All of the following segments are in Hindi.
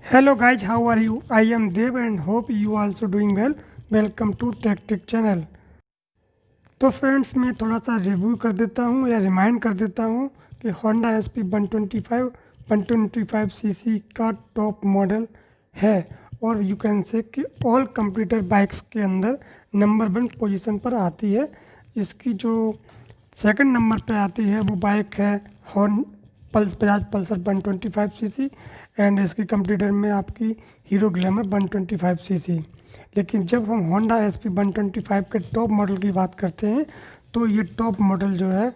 Hello guys, how are you? I am Dev and hope you also doing well. Welcome to Tech channel. तो फ्रेंड्स मैं थोड़ा सा रिव्यू कर देता हूँ या रिमाइंड कर देता हूँ कि Honda SP 125 सीसी का टॉप मॉडल है और यू कैन से कि ऑल कंप्यूटर बाइक्स के अंदर नंबर 1 पोजीशन पर आती है। इसकी जो सेकंड नंबर पे आती है वो बाइक है बजाज पल्सर 125 सीसी एंड इसकी कंप्यूटर में आपकी हीरो ग्लैमर 125 सीसी। लेकिन जब हम होंडा SP 125 के टॉप मॉडल की बात करते हैं तो ये टॉप मॉडल जो है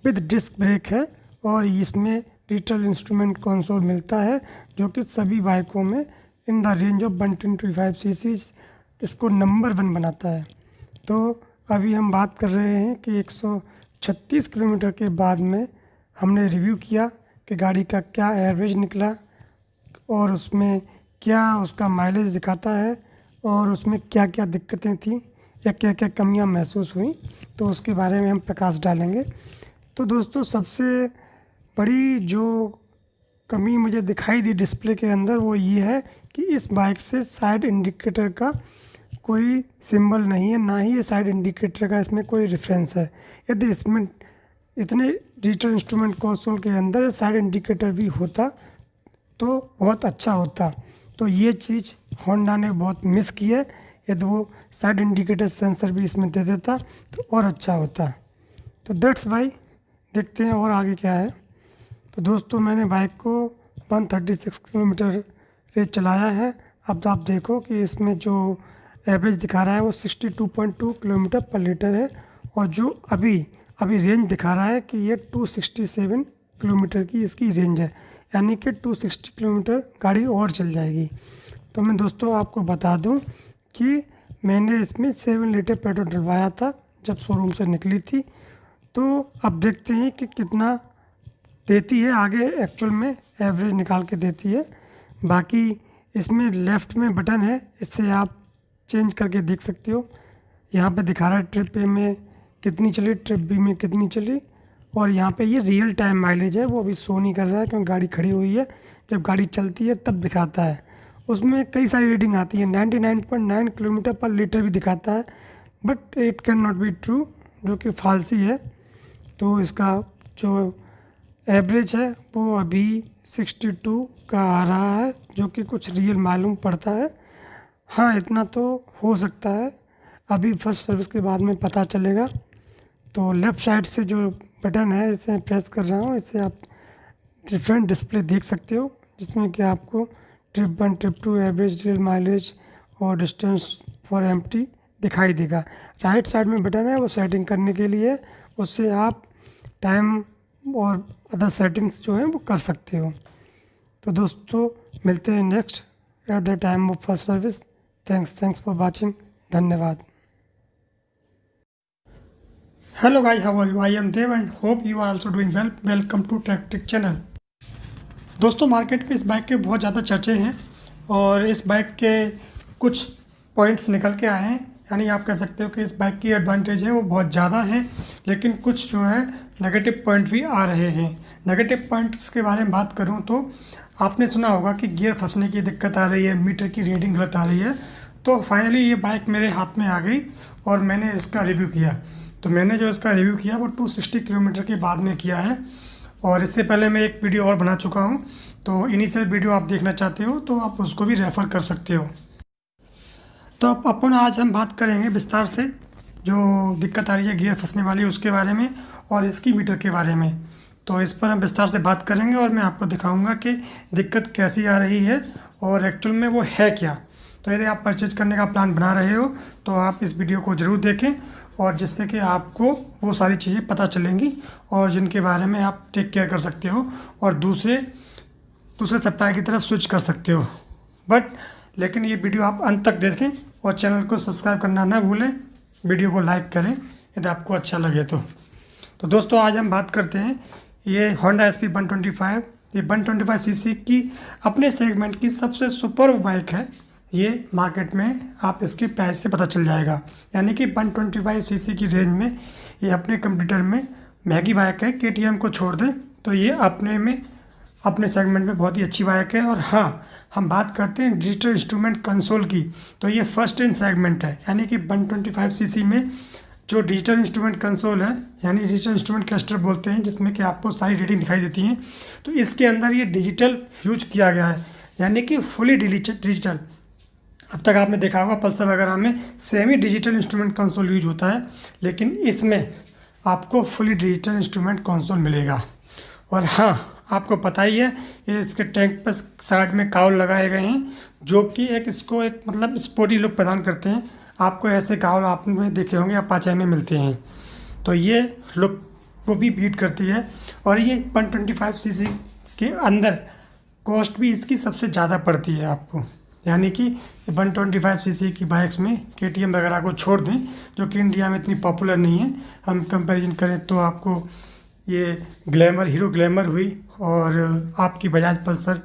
विद डिस्क ब्रेक है और इसमें डिजिटल इंस्ट्रूमेंट कंसोल मिलता है जो कि सभी बाइकों में in the range of 125 CC इसको नंबर 1 बनाता है। तो अभी हम बात कर रहे हैं कि 136 किलोमीटर के बाद में हमने रिव्यू किया कि गाड़ी का क्या एवरेज निकला और उसमें क्या उसका माइलेज दिखाता है और उसमें क्या क्या दिक्कतें थी या क्या क्या कमियां महसूस हुई, तो उसके बारे में हम प्रकाश डालेंगे। तो दोस्तों सबसे बड़ी जो कमी मुझे दिखाई दी डिस्प्ले के अंदर वो ये है कि इस बाइक से साइड इंडिकेटर का कोई सिंबल नहीं है, ना ही ये साइड इंडिकेटर का इसमें कोई रेफरेंस है। यदि इसमें इतने डिजिटल इंस्ट्रूमेंट कंसोल के अंदर साइड इंडिकेटर भी होता तो बहुत अच्छा होता। तो ये चीज़ होंडा ने बहुत मिस की है। यदि वो साइड इंडिकेटर सेंसर भी इसमें दे देता तो और अच्छा होता। तो दैट्स वाई देखते हैं और आगे क्या है। तो दोस्तों मैंने बाइक को 136 किलोमीटर रेंज चलाया है। अब आप देखो कि इसमें जो एवरेज दिखा रहा है वो 62.2 किलोमीटर पर लीटर है और जो अभी रेंज दिखा रहा है कि ये 267 किलोमीटर की इसकी रेंज है, यानी कि 260 किलोमीटर गाड़ी और चल जाएगी। तो मैं दोस्तों आपको बता दूं कि मैंने इसमें 7 लीटर पेट्रोल डलवाया था जब शोरूम से निकली थी। तो अब देखते हैं कि कितना देती है, आगे एक्चुअल में एवरेज निकाल के देती है। बाकी इसमें लेफ़्ट में बटन है, इससे आप चेंज करके देख सकते हो। यहाँ पे दिखा रहा है ट्रिप ए में कितनी चली, ट्रिप बी में कितनी चली और यहाँ पे ये रियल टाइम माइलेज है वो अभी शो नहीं कर रहा है क्योंकि गाड़ी खड़ी हुई है। जब गाड़ी चलती है तब दिखाता है। उसमें कई सारी रीडिंग आती है, 99.9 किलोमीटर पर लीटर भी दिखाता है, but it can not be true, जो कि फालसी है। तो इसका जो एवरेज है वो अभी 62 का आ रहा है जो कि कुछ रियल मालूम पड़ता है। हाँ इतना तो हो सकता है, अभी फर्स्ट सर्विस के बाद में पता चलेगा। तो लेफ़्ट साइड से जो बटन है इसे प्रेस कर रहा हूँ, इससे आप डिफरेंट डिस्प्ले देख सकते हो जिसमें कि आपको trip 1 trip 2 average real mileage और डिस्टेंस फॉर एम्प्टी दिखाई देगा। राइट साइड में बटन है वो सेटिंग करने के लिए, उससे आप टाइम और अदर सेटिंग्स जो हैं वो कर सकते हो। तो दोस्तों मिलते हैं next at the time of first service. Thanks for watching. धन्यवाद। Hello guys, how are you? I am Dev and hope you are also doing well. Welcome to tech channel. दोस्तों मार्केट पे इस बाइक के बहुत ज़्यादा चर्चे हैं और इस बाइक के कुछ पॉइंट्स निकल के आए हैं, यानी आप कह सकते हो कि इस बाइक की एडवांटेज है वो बहुत ज़्यादा है, लेकिन कुछ जो है नेगेटिव पॉइंट भी आ रहे हैं। नेगेटिव पॉइंट्स के बारे में बात करूँ तो आपने सुना होगा कि गियर फंसने की दिक्कत आ रही है, मीटर की रीडिंग गलत आ रही है। तो फाइनली ये बाइक मेरे हाथ में आ गई और मैंने इसका रिव्यू किया। तो मैंने जो इसका रिव्यू किया वो 260 किलोमीटर के बाद में किया है और इससे पहले मैं एक वीडियो और बना चुका हूँ। तो इनिशियल वीडियो आप देखना चाहते हो तो आप उसको भी रेफ़र कर सकते हो। तो अब अपन आज हम बात करेंगे विस्तार से जो दिक्कत आ रही है गियर फंसने वाली उसके बारे में और इसकी मीटर के बारे में। तो इस पर हम विस्तार से बात करेंगे और मैं आपको दिखाऊँगा कि दिक्कत कैसी आ रही है और एक्चुअल में वो है क्या। तो यदि आप परचेज करने का प्लान बना रहे हो तो आप इस वीडियो को ज़रूर देखें और जिससे कि आपको वो सारी चीज़ें पता चलेंगी और जिनके बारे में आप टेक केयर कर सकते हो और दूसरे सप्लायर की तरफ स्विच कर सकते हो। लेकिन ये वीडियो आप अंत तक देखें और चैनल को सब्सक्राइब करना ना भूलें, वीडियो को लाइक करें यदि आपको अच्छा लगे तो। दोस्तों आज हम बात करते हैं ये होंडा SP 125। ये 125 सीसी की अपने सेगमेंट की सबसे सुपर बाइक है। ये मार्केट में आप इसकी प्राइस से पता चल जाएगा, यानी कि 125 सीसी की रेंज में ये अपने कंप्यूटर में महंगी बाइक है। KTM को छोड़ दें तो ये अपने में अपने सेगमेंट में बहुत ही अच्छी बाइक है। और हाँ, हम बात करते हैं डिजिटल इंस्ट्रूमेंट कंसोल की, तो ये फर्स्ट इन सेगमेंट है, यानी कि 125 सीसी में जो डिजिटल इंस्ट्रूमेंट कंसोल है, यानी डिजिटल इंस्ट्रूमेंट क्लस्टर बोलते हैं, जिसमें कि आपको सारी रीडिंग दिखाई देती हैं, तो इसके अंदर ये डिजिटल यूज किया गया है, यानी कि फुली डिजिटल। अब तक आपने देखा होगा पल्सर वगैरह में semi digital instrument console use होता है, लेकिन इसमें आपको फुली डिजिटल इंस्ट्रूमेंट कंसोल मिलेगा। और हाँ, आपको पता ही है कि इसके टैंक पर साइड में काउल लगाए गए हैं, जो कि इसको एक मतलब स्पोर्टी लुक प्रदान करते हैं। आपको ऐसे काउल आपने देखे होंगे, अपाचे में मिलते हैं, तो ये लुक को भी बीट करती है। और ये 125 सीसी के अंदर कॉस्ट भी इसकी सबसे ज़्यादा पड़ती है आपको, यानी कि 125 सीसी की बाइक्स में KTM वगैरह को छोड़ दें, जो कि इंडिया में इतनी पॉपुलर नहीं है। हम कंपैरिजन करें तो आपको ये ग्लैमर, हीरो ग्लैमर हुई, और आपकी बजाज पल्सर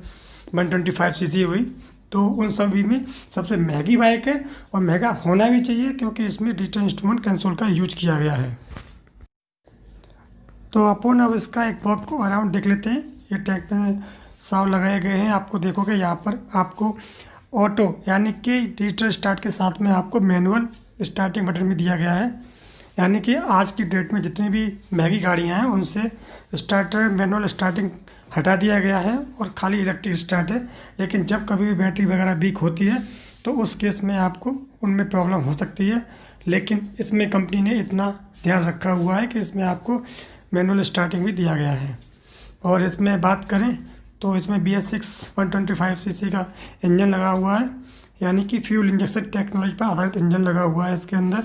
125 सीसी हुई, तो उन सभी में सबसे महंगी बाइक है, और महंगा होना भी चाहिए क्योंकि इसमें डिजिटल इंस्ट्रूमेंट कंसोल का यूज किया गया है। तो अपन अब इसका एक वॉक को अराउंड देख लेते हैं। ये टैंक में साव लगाए गए हैं, आपको देखोगे यहाँ पर आपको ऑटो यानी कि डिजिटल स्टार्ट के साथ में आपको मैनुअल स्टार्टिंग बटन भी दिया गया है, यानी कि आज की डेट में जितनी भी महंगी गाड़ियाँ हैं उनसे स्टार्टर मैनुअल स्टार्टिंग हटा दिया गया है और खाली इलेक्ट्रिक स्टार्ट है। लेकिन जब कभी भी बैटरी वगैरह वीक होती है तो उस केस में आपको उनमें प्रॉब्लम हो सकती है, लेकिन इसमें कंपनी ने इतना ध्यान रखा हुआ है कि इसमें आपको मैनुअल स्टार्टिंग भी दिया गया है। और इसमें बात करें तो इसमें BS6 125 सीसी का इंजन लगा हुआ है, यानी कि फ्यूल इंजेक्शन टेक्नोलॉजी पर आधारित इंजन लगा हुआ है इसके अंदर।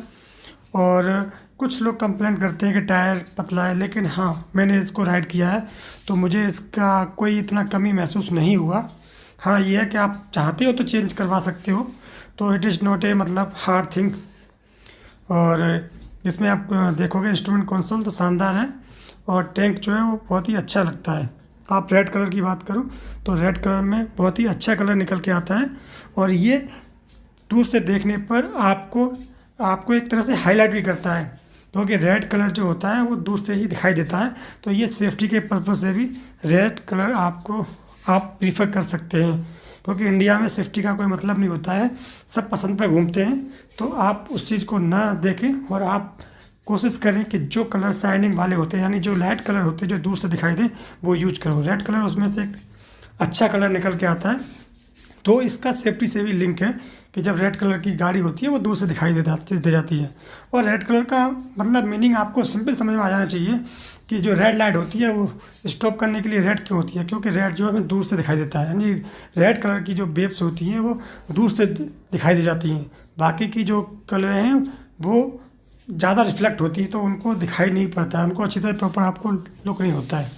और कुछ लोग कंप्लेंट करते हैं कि टायर पतला है, लेकिन हाँ, मैंने इसको राइड किया है तो मुझे इसका कोई इतना कमी महसूस नहीं हुआ। हाँ, ये है कि आप चाहते हो तो चेंज करवा सकते हो, तो इट इज़ नॉट ए मतलब हार्ड थिंग। और इसमें आप देखोगे इंस्ट्रूमेंट कंसोल तो शानदार है, और टैंक जो है वो बहुत ही अच्छा लगता है। आप रेड कलर की बात करूँ तो रेड कलर में बहुत ही अच्छा कलर निकल के आता है, और ये दूर से देखने पर आपको एक तरह से हाईलाइट भी करता है, क्योंकि रेड कलर जो होता है वो दूर से ही दिखाई देता है। तो ये सेफ्टी के पर्पज़ से भी रेड कलर आप प्रीफर कर सकते हैं, क्योंकि इंडिया में सेफ्टी का कोई मतलब नहीं होता है, सब पसंद पर घूमते हैं। तो आप उस चीज़ को ना देखें और आप कोशिश करें कि जो कलर शाइनिंग वाले होते हैं, यानी जो लाइट कलर होते हैं जो दूर से दिखाई दें, वो यूज करो। रेड कलर उसमें से एक अच्छा कलर निकल के आता है, तो इसका सेफ्टी से भी लिंक है कि जब रेड कलर की गाड़ी होती है वो दूर से दिखाई दे जाती है। और रेड कलर का मतलब मीनिंग आपको सिंपल समझ में आ जाना चाहिए कि जो रेड लाइट होती है वो स्टॉप करने के लिए रेड क्यों होती है, क्योंकि रेड जो है हमें दूर से दिखाई देता है, यानी रेड कलर की जो वेव्स होती हैं वो दूर से दिखाई दे जाती हैं। बाकी की जो कलर हैं वो ज़्यादा रिफ्लेक्ट होती है, तो उनको दिखाई नहीं पड़ता है, उनको अच्छी तरह प्रॉपर आपको लुक नहीं होता है।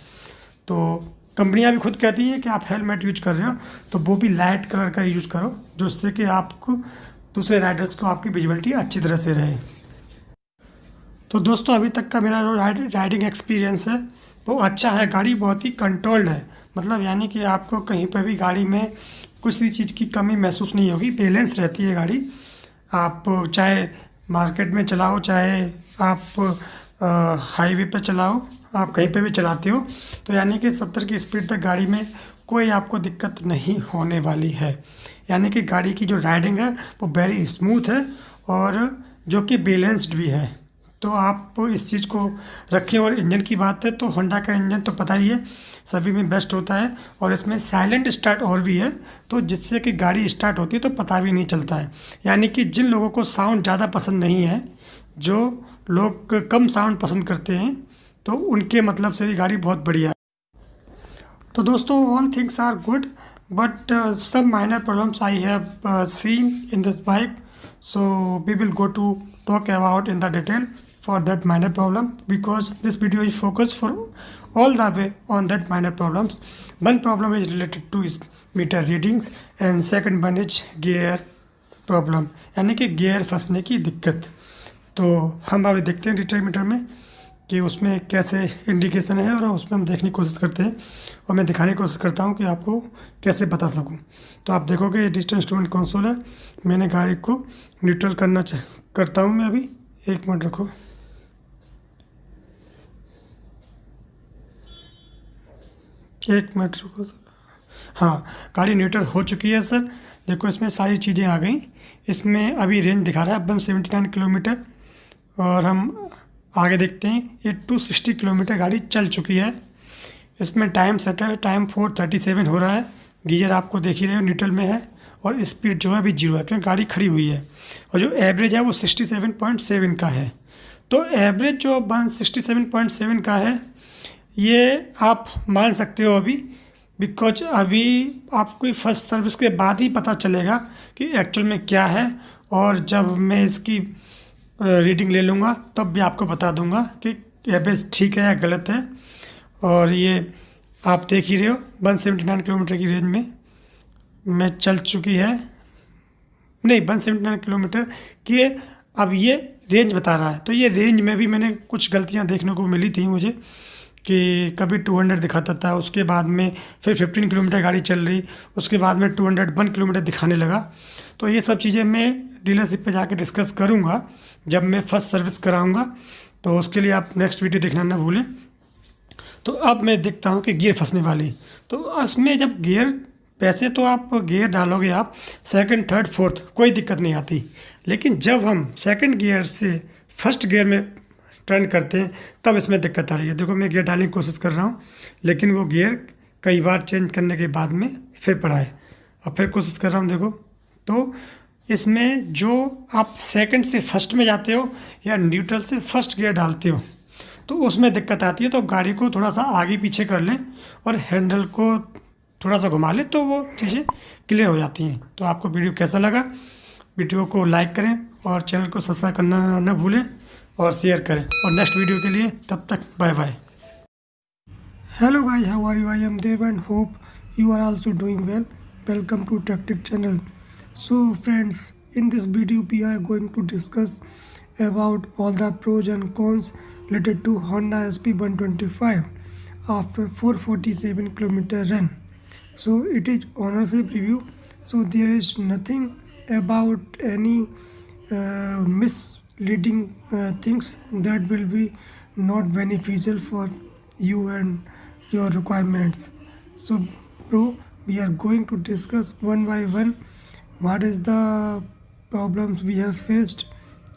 तो कंपनियां भी खुद कहती हैं कि आप हेलमेट यूज कर रहे हो तो वो भी लाइट कलर का यूज करो, जिससे कि आपको दूसरे राइडर्स को आपकी विजिबिलिटी अच्छी तरह से रहे। तो दोस्तों, अभी तक का मेरा जो राइडिंग एक्सपीरियंस है वो अच्छा है। गाड़ी बहुत ही कंट्रोल्ड है, मतलब यानी कि आपको कहीं पर भी गाड़ी में किसी चीज़ की कमी महसूस नहीं होगी, बैलेंस रहती है गाड़ी। आप चाहे मार्केट में चलाओ, चाहे आप हाईवे पे चलाओ, आप कहीं पे भी चलाते हो, तो यानी कि 70 की स्पीड तक गाड़ी में कोई आपको दिक्कत नहीं होने वाली है। यानी कि गाड़ी की जो राइडिंग है वो वेरी स्मूथ है और जो कि बैलेंस्ड भी है। तो आप इस चीज़ को रखें। और इंजन की बात है तो होंडा का इंजन तो पता ही है सभी में बेस्ट होता है, और इसमें साइलेंट स्टार्ट और भी है, तो जिससे कि गाड़ी स्टार्ट होती है तो पता भी नहीं चलता है। यानी कि जिन लोगों को साउंड ज़्यादा पसंद नहीं है, जो लोग कम साउंड पसंद करते हैं, तो उनके मतलब से भी गाड़ी बहुत बढ़िया है। तो दोस्तों, all things are good, but some minor problems I have seen in this bike, so we will go to talk about in the detail for that minor problem, because this video is focused for all the way on that minor problems. One problem is related to is meter readings and second one is gear problem, यानी कि गियर फंसने की दिक्कत। तो हम अभी देखते हैं डिजिटल मीटर में कि उसमें कैसे इंडिकेशन है, और उसमें हम देखने की कोशिश करते हैं और मैं दिखाने की कोशिश करता हूँ कि आपको कैसे बता सकूँ। तो आप देखोगे डिजिटल इंस्ट्रूमेंट कंसोल है। मैंने गाड़ी को न्यूट्रल करता हूँ मैं अभी, एक मिनट रखो। एक मिनट रुको सर। हाँ, गाड़ी न्यूट्रल हो चुकी है सर। देखो इसमें सारी चीज़ें आ गई। इसमें अभी रेंज दिखा रहा है 179 किलोमीटर। और हम आगे देखते हैं, ये 260 किलोमीटर गाड़ी चल चुकी है। इसमें टाइम सेट है, टाइम 4:37 हो रहा है। गियर आपको देख ही रहे हो न्यूट्रल में है। और स्पीड जो है अभी 0 है, क्योंकि गाड़ी खड़ी हुई है। और जो एवरेज है वो 67.7 का है। तो एवरेज जो 167.7 का है, ये आप मान सकते हो अभी, बिकॉज अभी आपको फर्स्ट सर्विस के बाद ही पता चलेगा कि एक्चुअल में क्या है। और जब मैं इसकी रीडिंग ले लूँगा तब भी आपको बता दूंगा कि एवरेज ठीक है या गलत है। और ये आप देख ही रहे हो 179 किलोमीटर की रेंज में चल चुकी है। नहीं, 179 किलोमीटर की अब ये रेंज बता रहा है। तो ये रेंज में भी मैंने कुछ गलतियां देखने को मिली थी मुझे, कि कभी 200 दिखाता था, उसके बाद में फिर 15 किलोमीटर गाड़ी चल रही, उसके बाद में 201 किलोमीटर दिखाने लगा। तो ये सब चीज़ें मैं डीलरशिप पे जाके डिस्कस करूँगा जब मैं फर्स्ट सर्विस कराऊँगा। तो उसके लिए आप नेक्स्ट वीडियो देखना ना भूलें। तो अब मैं देखता हूँ कि गियर फंसने वाली। तो इसमें जब गियर, वैसे तो आप गियर डालोगे आप सेकंड, थर्ड, फोर्थ, कोई दिक्कत नहीं आती। लेकिन जब हम सेकंड गियर से फर्स्ट गियर में टर्न करते हैं तब इसमें दिक्कत आ रही है। देखो मैं गियर डालने की कोशिश कर रहा हूँ, लेकिन वो गियर कई बार चेंज करने के बाद में फिर पड़ा है। अब फिर कोशिश कर रहा हूँ। देखो, तो इसमें जो आप सेकंड से फर्स्ट में जाते हो या न्यूट्रल से फर्स्ट गियर डालते हो तो उसमें दिक्कत आती है। तो गाड़ी को थोड़ा सा आगे पीछे कर लें और हैंडल को थोड़ा सा घुमा लें तो वो चीज़ें क्लियर हो जाती हैं। तो आपको वीडियो कैसा लगा, वीडियो को लाइक करें और चैनल को सब्सक्राइब करना न भूलें और शेयर करें। और नेक्स्ट वीडियो के लिए तब तक bye bye. Hello guys, how are you? I am Dev and hope you are also doing well. Welcome to Tactic channel. So friends, in this video we are going to discuss about all the pros and cons related to Honda SP125 after 447 km run. So it is ownership review. So there is nothing about any misleading things that will be not beneficial for you and your requirements. So bro, we are going to discuss one by one what is the problems we have faced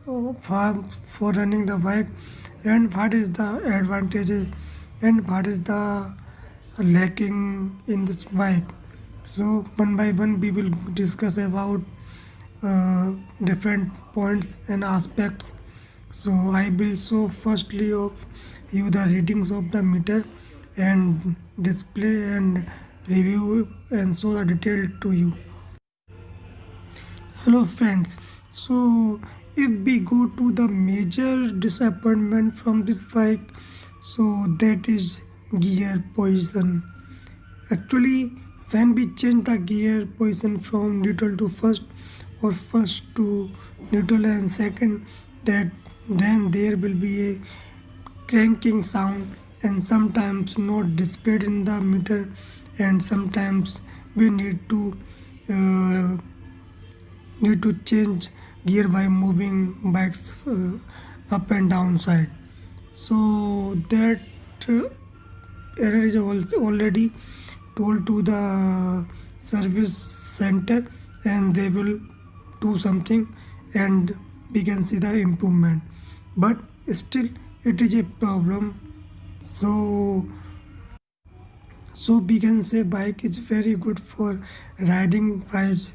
for running the bike, and what is the advantages and what is the lacking in this bike. So one by one we will discuss about different points and aspects. So I will show firstly of you the readings of the meter and display and review and show the detail to you. Hello friends, so if we go to the major disappointment from this bike, so that is gear position. Actually, when we change the gear position from neutral to first or first to neutral and second, that then there will be a cranking sound and sometimes not displayed in the meter, and sometimes we need to change gear by moving bikes up and down side. So that error is also already told to the service center and they will do something and we can see the improvement, but still it is a problem. So we can say bike is very good for riding wise,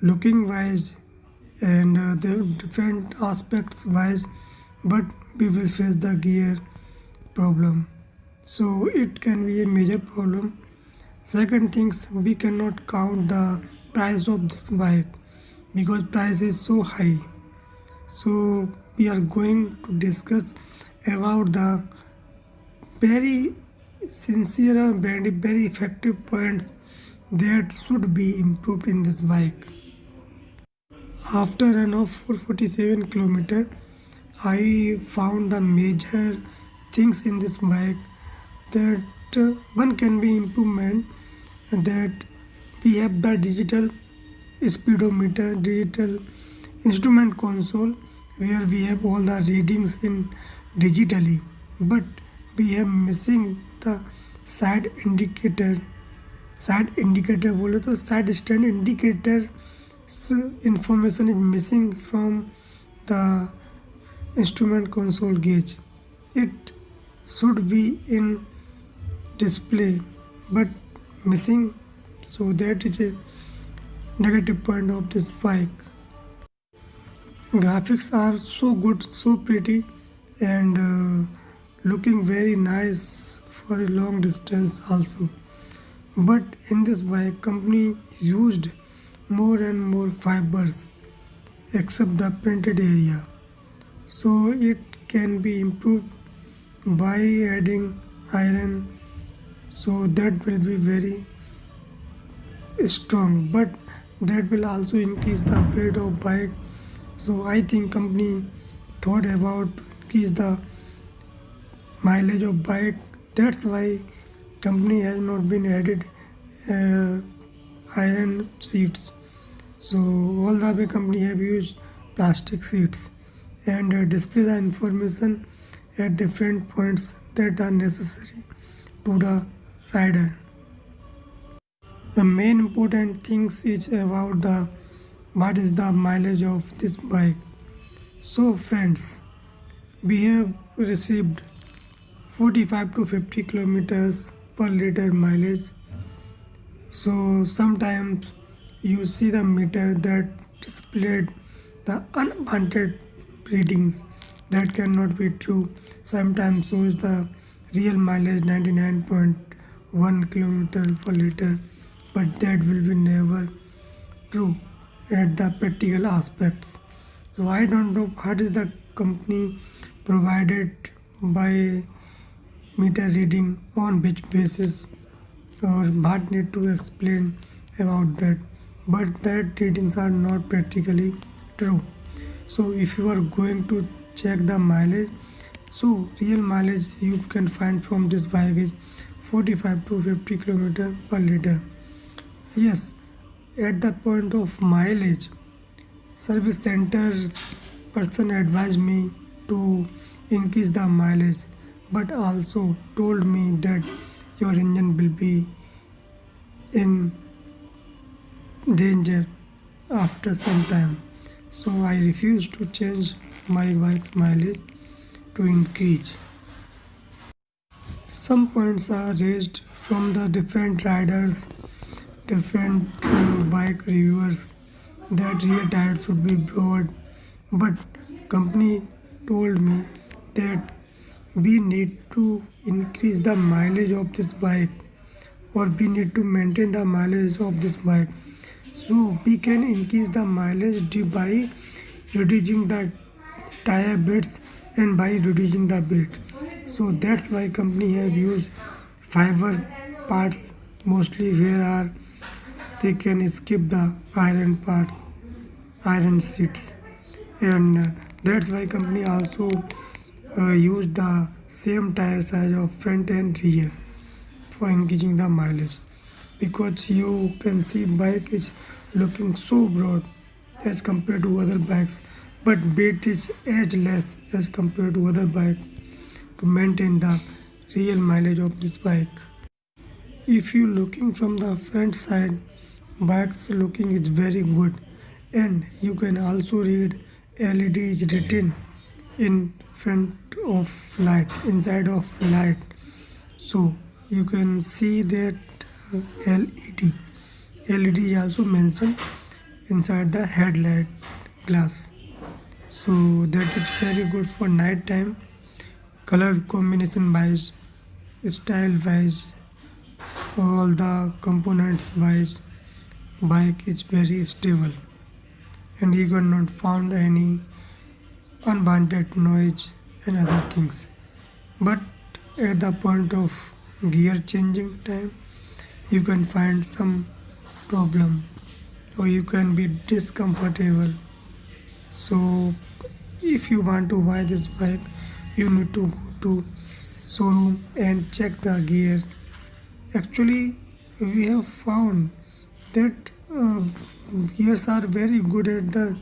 looking wise, and the different aspects wise, but we will face the gear problem. So it can be a major problem. Second things, we cannot count the price of this bike because price is so high. So we are going to discuss about the very sincere and very effective points that should be improved in this bike. After run of 447 km, I found the major things in this bike that one can be improvement, that we have the digital speedometer, digital instrument console where we have all the readings in digitally, but we are missing the side indicator बोले तो side stand indicator information is missing from the instrument console gauge. It should be in display but missing, so that is a negative point of this bike. Graphics are so good, so pretty, and looking very nice for a long distance also. But in this bike, company used more and more fibers except the printed area, so it can be improved by adding iron, so that will be very strong, but that will also increase the weight of bike. So I think company thought about to increase the mileage of bike. That's why company has not been added uh, iron seats. So all the other company have used plastic seats and display the information at different points that are necessary to the rider. The main important things is about the what is the mileage of this bike. So friends, we have received 45 to 50 kilometers per liter mileage. So sometimes you see the meter that displayed the unwanted readings that cannot be true. Sometimes shows the real mileage 99.1 kilometer per liter, but that will be never true at the practical aspects. So I don't know what is the company provided by meter reading, on which basis, or what need to explain about that, but that readings are not practically true. So if you are going to check the mileage, so real mileage you can find from this bike is 45 to 50 kilometer per liter. Yes, at the point of mileage, service center's person advised me to increase the mileage, but also told me that your engine will be in danger after some time. So I refused to change my bike's mileage to increase. Some points are raised from the different riders, different bike reviewers, that rear tires should be broad, but company told me that we need to increase the mileage of this bike, or we need to maintain the mileage of this bike. So we can increase the mileage by reducing the tire beds and by reducing the weight. So that's why company have used fiber parts mostly, where are they can skip the iron parts, iron seats, and that's why company also use the same tire size of front and rear for increasing the mileage, because you can see bike is looking so broad as compared to other bikes, but weight is as less as compared to other bike to maintain the real mileage of this bike. If you looking from the front side, bike's looking is very good, and you can also read LED is written in front of light, inside of light, so you can see that led is also mentioned inside the headlight glass, so that is very good for night time. Color combination wise, style wise, all the components wise, bike is very stable, and you cannot find any unwanted noise and other things. But at the point of gear changing time, you can find some problem, or you can be discomfortable. So if you want to buy this bike, you need to go to showroom and check the gear. Actually, we have found that gears are very good at the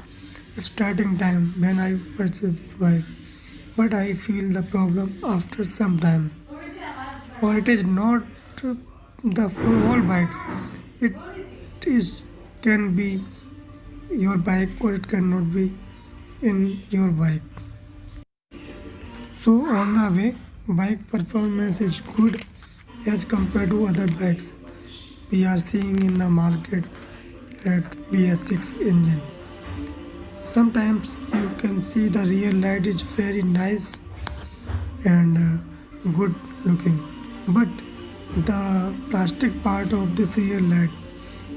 starting time when I purchased this bike, but I feel the problem after some time. or it is not the for all bikes. It is can be your bike or it cannot be in your bike. So on the way, bike performance is good as compared to other bikes we are seeing in the market at BS6 engine. Sometimes you can see the rear light is very nice and good looking, but the plastic part of this rear light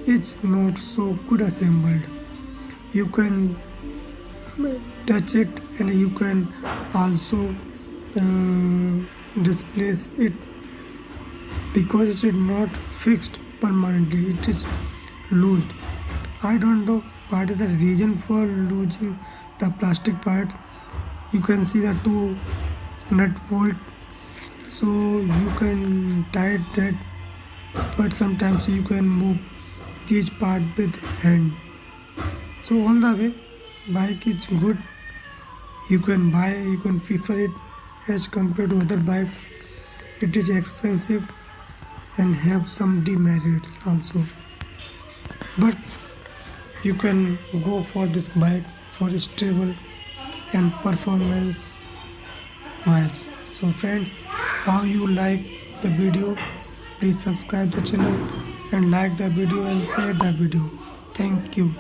is not so good assembled. You can touch it and you can also displace it because it is not fixed permanently, it is loosed. I don't know what is the reason for losing the plastic part. You can see the two nut bolt, so you can tight that, but sometimes you can move each part with hand. So all the way, bike is good. You can buy, you can prefer it as compared to other bikes. It is expensive and have some demerits also, but you can go for this bike for stable and performance wise. So friends, how you like the video, please subscribe the channel and like the video and share the video. Thank you.